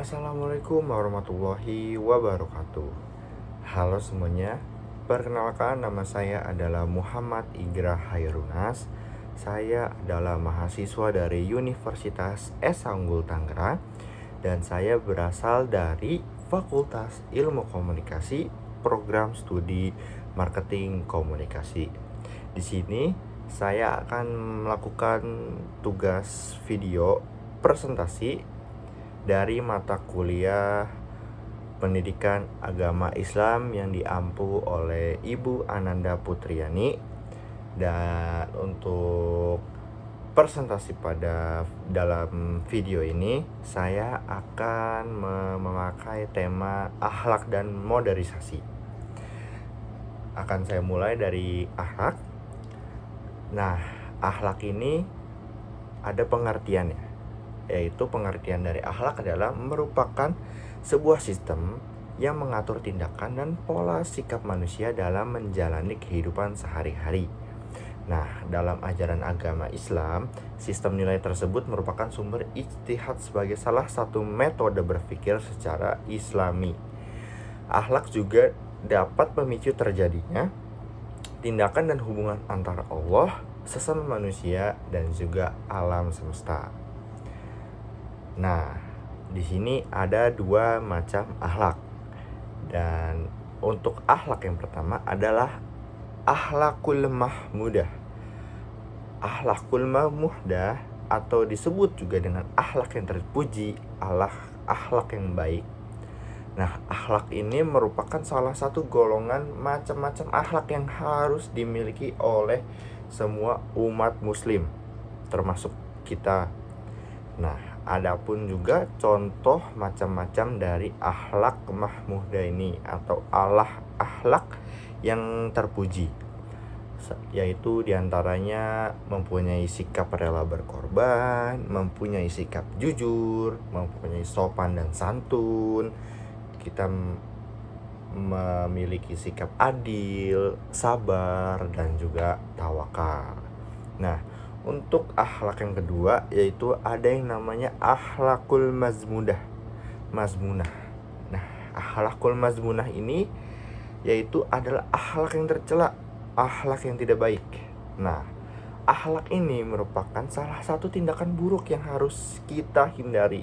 Assalamualaikum warahmatullahi wabarakatuh. Halo semuanya, perkenalkan nama saya adalah Muhammad Igra Hairunas. Saya adalah mahasiswa dari Universitas Esa Unggul Tangerang dan saya berasal dari Fakultas Ilmu Komunikasi, Program Studi Marketing Komunikasi. Di sini saya akan melakukan tugas video presentasi dari mata kuliah Pendidikan Agama Islam yang diampu oleh Ibu Ananda Putriani. Dan untuk presentasi pada dalam video ini saya akan memakai tema akhlak dan modernisasi. Akan saya mulai dari akhlak. Nah, akhlak ini ada pengertiannya, yaitu pengertian dari akhlak adalah merupakan sebuah sistem yang mengatur tindakan dan pola sikap manusia dalam menjalani kehidupan sehari-hari. Nah, dalam ajaran agama Islam, sistem nilai tersebut merupakan sumber ijtihad sebagai salah satu metode berpikir secara Islami. Akhlak juga dapat memicu terjadinya tindakan dan hubungan antara Allah, sesama manusia, dan juga alam semesta. Nah, di sini ada dua macam akhlak. Dan untuk akhlak yang pertama adalah akhlakul mahmudah. Akhlakul mahmudah atau disebut juga dengan akhlak yang terpuji, akhlak yang baik. Nah, akhlak ini merupakan salah satu golongan macam-macam akhlak yang harus dimiliki oleh semua umat muslim, termasuk kita. Nah, adapun juga contoh macam-macam dari akhlak mahmudah ini atau akhlak yang terpuji, yaitu diantaranya mempunyai sikap rela berkorban, mempunyai sikap jujur, mempunyai sopan dan santun, kita memiliki sikap adil, sabar, dan juga tawakal. Nah, untuk akhlak yang kedua yaitu ada yang namanya akhlakul mazmunah. Nah, akhlakul mazmunah ini yaitu adalah akhlak yang tercela, akhlak yang tidak baik. Nah, akhlak ini merupakan salah satu tindakan buruk yang harus kita hindari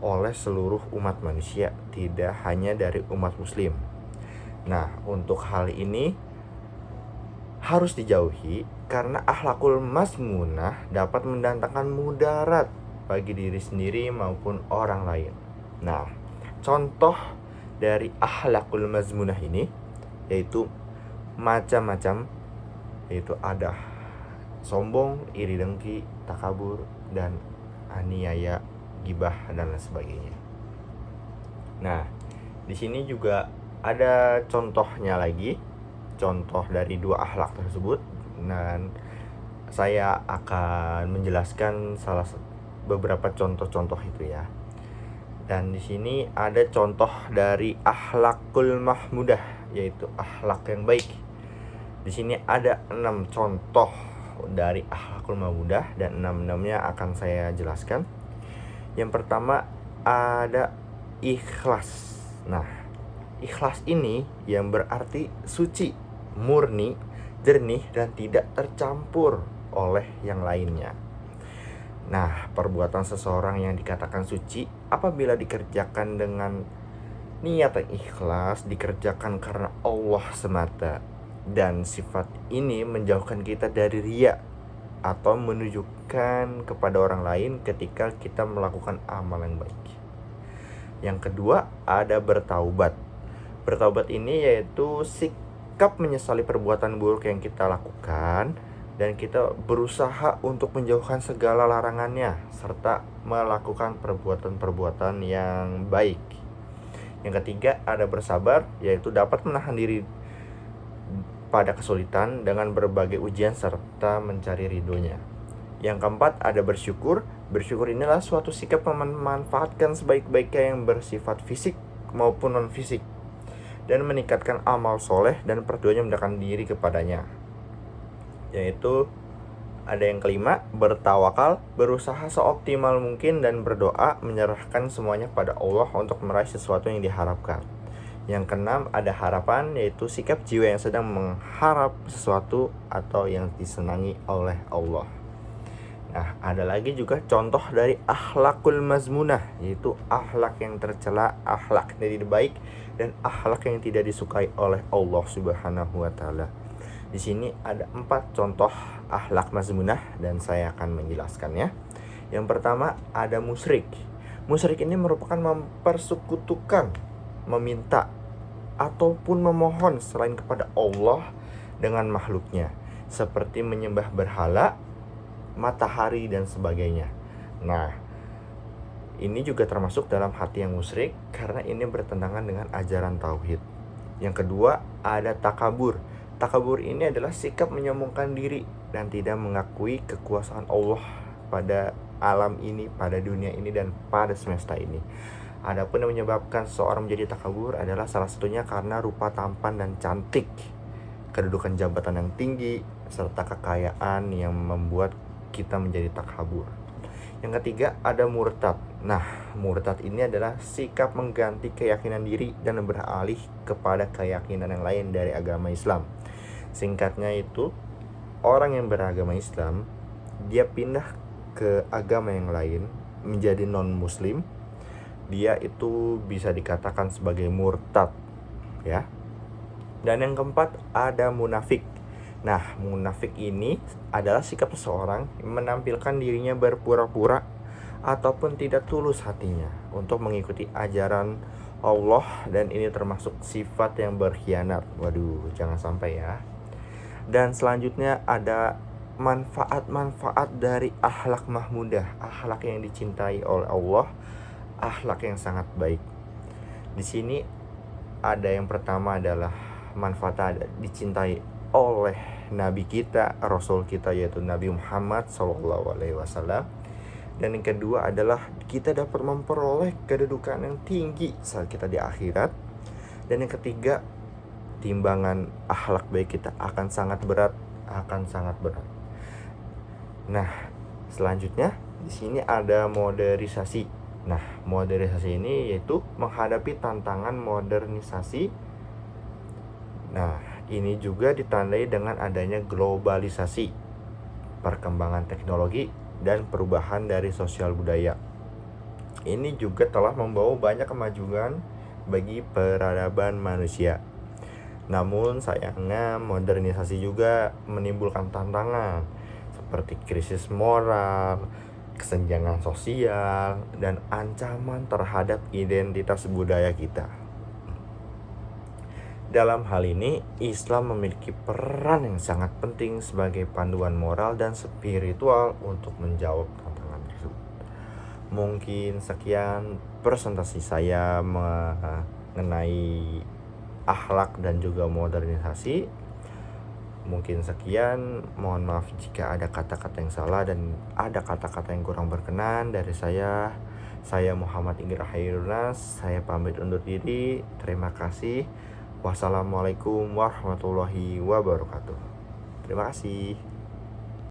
oleh seluruh umat manusia, tidak hanya dari umat muslim. Nah, untuk hal ini harus dijauhi karena akhlakul mazmunah dapat mendatangkan mudarat bagi diri sendiri maupun orang lain. Nah, contoh dari akhlakul mazmunah ini yaitu macam-macam, yaitu ada sombong, iri dengki, takabur, dan aniaya, gibah, dan lain sebagainya. Nah, di sini juga ada contohnya lagi, contoh dari dua akhlak tersebut, dan saya akan menjelaskan beberapa contoh-contoh itu ya. Dan di sini ada contoh dari akhlakul mahmudah, yaitu akhlak yang baik. Di sini ada 6 contoh dari akhlakul mahmudah dan 6-6-nya akan saya jelaskan. Yang pertama ada ikhlas. Nah, ikhlas ini yang berarti suci, murni, jernih, dan tidak tercampur oleh yang lainnya. Nah, perbuatan seseorang yang dikatakan suci apabila dikerjakan dengan niat yang ikhlas, dikerjakan karena Allah semata. Dan sifat ini menjauhkan kita dari riya atau menunjukkan kepada orang lain ketika kita melakukan amal yang baik. Yang kedua ada bertaubat. Bertaubat ini yaitu sikap menyesali perbuatan buruk yang kita lakukan dan kita berusaha untuk menjauhkan segala larangannya serta melakukan perbuatan-perbuatan yang baik. Yang ketiga ada bersabar, yaitu dapat menahan diri pada kesulitan dengan berbagai ujian serta mencari ridhonya. Yang keempat ada bersyukur. Bersyukur inilah suatu sikap memanfaatkan sebaik-baiknya yang bersifat fisik maupun non-fisik dan meningkatkan amal soleh dan perduanya mendekatkan diri kepadanya, yaitu Ada yang kelima, bertawakal, berusaha seoptimal mungkin dan berdoa menyerahkan semuanya pada Allah untuk meraih sesuatu yang diharapkan. Yang keenam, ada harapan, yaitu sikap jiwa yang sedang mengharap sesuatu atau yang disenangi oleh Allah. Nah, ada lagi juga contoh dari akhlakul mazmunah, yaitu akhlak yang tercela, akhlak yang tidak baik, dan akhlak yang tidak disukai oleh Allah Subhanahu wa Ta'ala. Di sini ada 4 contoh akhlak mazmunah dan saya akan menjelaskannya. Yang pertama, ada musyrik. Musyrik ini merupakan mempersekutukan, meminta ataupun memohon selain kepada Allah dengan makhluknya, seperti menyembah berhala, matahari dan sebagainya. Nah, ini juga termasuk dalam hati yang musyrik karena ini bertentangan dengan ajaran tauhid. Yang kedua, ada takabur. Takabur ini adalah sikap menyombongkan diri dan tidak mengakui kekuasaan Allah pada alam ini, pada dunia ini, dan pada semesta ini. Adapun yang menyebabkan seorang menjadi takabur adalah salah satunya karena rupa tampan dan cantik, kedudukan jabatan yang tinggi, serta kekayaan yang membuat kita menjadi takabur. Yang ketiga, ada murtad. Nah, murtad ini adalah sikap mengganti keyakinan diri dan beralih kepada keyakinan yang lain dari agama Islam. Singkatnya itu, orang yang beragama Islam, dia pindah ke agama yang lain, menjadi non-muslim, dia itu bisa dikatakan sebagai murtad, ya. Dan yang keempat, ada munafik. Nah, munafik ini adalah sikap seseorang yang menampilkan dirinya berpura-pura ataupun tidak tulus hatinya untuk mengikuti ajaran Allah, dan ini termasuk sifat yang berkhianat. Waduh, jangan sampai ya. Dan selanjutnya ada manfaat-manfaat dari akhlak mahmudah, akhlak yang dicintai oleh Allah, akhlak yang sangat baik. Di sini ada yang pertama adalah manfaat dicintai oleh Nabi kita, Rasul kita, yaitu Nabi Muhammad SAW. Dan yang kedua adalah kita dapat memperoleh kedudukan yang tinggi saat kita di akhirat. Dan yang ketiga, timbangan akhlak baik kita akan sangat berat, Nah, selanjutnya di sini ada modernisasi. Nah, modernisasi ini yaitu menghadapi tantangan modernisasi. Nah, ini juga ditandai dengan adanya globalisasi, perkembangan teknologi, dan perubahan dari sosial budaya. Ini juga telah membawa banyak kemajuan bagi peradaban manusia. Namun sayangnya modernisasi juga menimbulkan tantangan seperti krisis moral, kesenjangan sosial, dan ancaman terhadap identitas budaya kita. Dalam hal ini, Islam memiliki peran yang sangat penting sebagai panduan moral dan spiritual untuk menjawab tantangan tersebut. Mungkin sekian presentasi saya mengenai akhlak dan juga modernisasi. Mungkin sekian, mohon maaf jika ada kata-kata yang salah dan ada kata-kata yang kurang berkenan dari saya. Saya Muhammad Inggra Khairunas, saya pamit undur diri. Terima kasih. Wassalamualaikum warahmatullahi wabarakatuh. Terima kasih.